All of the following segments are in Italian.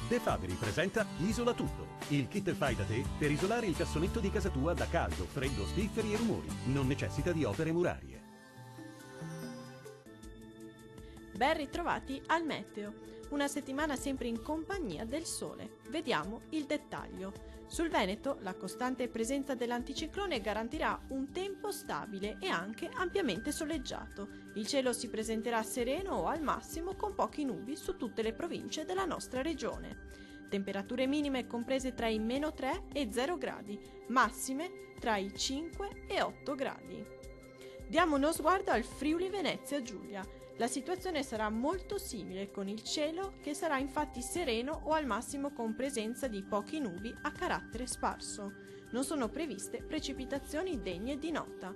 De Fabri presenta Isola Tutto, il kit fai da te per isolare il cassonetto di casa tua da caldo, freddo, spifferi e rumori. Non necessita di opere murarie. Ben ritrovati al meteo. Una settimana sempre in compagnia del sole. Vediamo il dettaglio. Sul Veneto la costante presenza dell'anticiclone garantirà un tempo stabile e anche ampiamente soleggiato. Il cielo si presenterà sereno o al massimo con poche nubi su tutte le province della nostra regione. Temperature minime comprese tra i -3 e 0 gradi, massime tra i 5 e 8 gradi. Diamo uno sguardo al Friuli Venezia Giulia. La situazione sarà molto simile, con il cielo che sarà infatti sereno o al massimo con presenza di poche nubi a carattere sparso. Non sono previste precipitazioni degne di nota.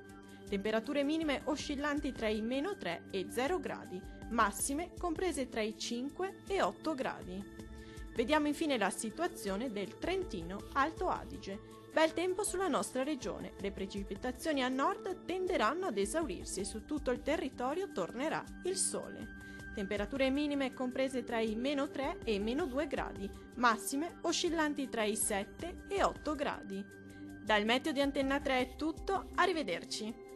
Temperature minime oscillanti tra i -3 e 0 gradi, massime comprese tra i 5 e 8 gradi. Vediamo infine la situazione del Trentino Alto Adige. Bel tempo sulla nostra regione, le precipitazioni a nord tenderanno ad esaurirsi e su tutto il territorio tornerà il sole. Temperature minime comprese tra i -3 e i -2 gradi, massime oscillanti tra i 7 e 8 gradi. Dal meteo di Antenna 3 è tutto, arrivederci!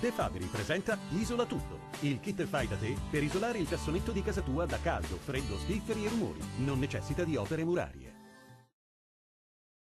De Fabri presenta Isola Tutto, il kit fai da te per isolare il cassonetto di casa tua da caldo, freddo, spifferi e rumori. Non necessita di opere murarie.